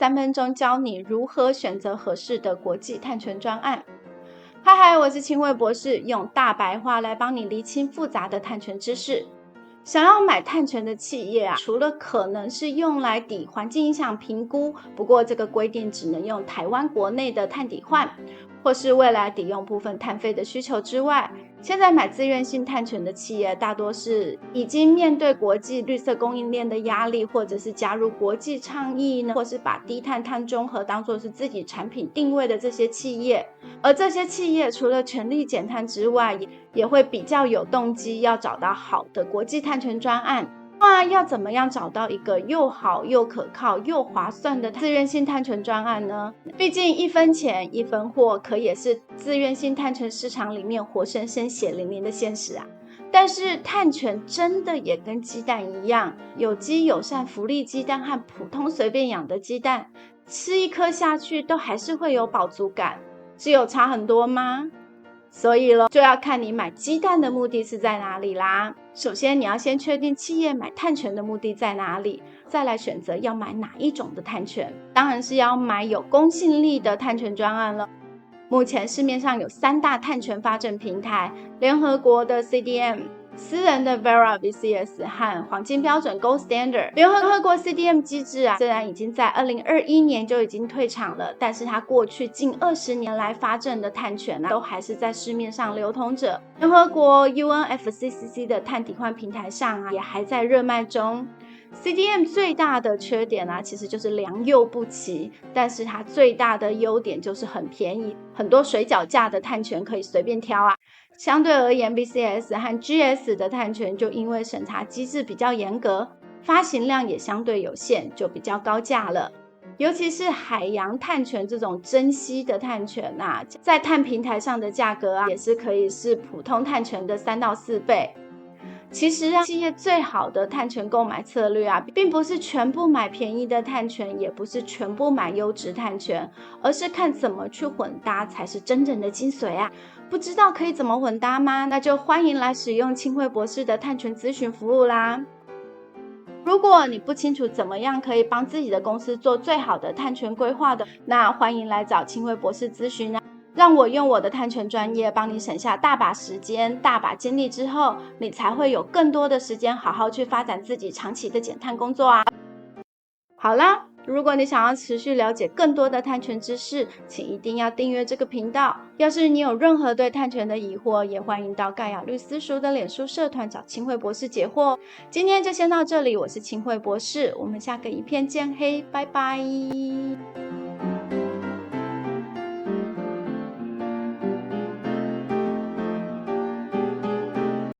3分钟教你如何选择合适的国际碳权专案。嗨，我是清慧博士，用大白话来帮你厘清复杂的碳权知识。想要买碳权的企业除了可能是用来抵环境影响评估，不过这个规定只能用台湾国内的碳抵换，或是未来抵用部分碳费的需求之外，现在买自愿性碳权的企业大多是已经面对国际绿色供应链的压力，或者是加入国际倡议呢，或是把低碳碳中和当作是自己产品定位的这些企业。而这些企业除了全力减碳之外，也会比较有动机要找到好的国际碳权专案。那要怎么样找到一个又好又可靠又划算的自愿性碳权专案呢？毕竟1分钱1分货，可也是自愿性碳权市场里面活生生血淋淋的现实啊。但是碳权真的也跟鸡蛋一样，有机友善福利鸡蛋和普通随便养的鸡蛋，吃一颗下去都还是会有饱足感，是有差很多吗？所以就要看你买鸡蛋的目的是在哪里啦。首先你要先确定企业买碳权的目的在哪里，再来选择要买哪一种的碳权。当然是要买有公信力的碳权专案了。目前市面上有3大碳权发证平台，联合国的 CDM、私人的 Verra VCS 和黄金标准 Gold Standard。 联合国 CDM 机制虽然已经在2021年就已经退场了，但是它过去近20年来发证的碳权都还是在市面上流通着。联合国 UNFCCC 的碳抵换平台上也还在热卖中。CDM 最大的缺点其实就是良莠不齐，但是它最大的优点就是很便宜，很多水饺价的碳权可以随便挑相对而言 VCS 和 GS 的碳权就因为审查机制比较严格，发行量也相对有限，就比较高价了。尤其是海洋碳权这种珍稀的碳权在碳平台上的价格也是可以是普通碳权的3到4倍。其实企业最好的碳权购买策略并不是全部买便宜的碳权，也不是全部买优质碳权，而是看怎么去混搭才是真正的精髓不知道可以怎么混搭吗？那就欢迎来使用清慧博士的碳权咨询服务啦。如果你不清楚怎么样可以帮自己的公司做最好的碳权规划的，那欢迎来找清慧博士咨询让我用我的碳权专业帮你省下大把时间大把精力之后，你才会有更多的时间好好去发展自己长期的减碳工作好啦，如果你想要持续了解更多的碳权知识，请一定要订阅这个频道。要是你有任何对碳权的疑惑，也欢迎到盖亚律私塾的脸书社团找清慧博士解惑。今天就先到这里，我是清慧博士，我们下个影片见，嘿，拜拜。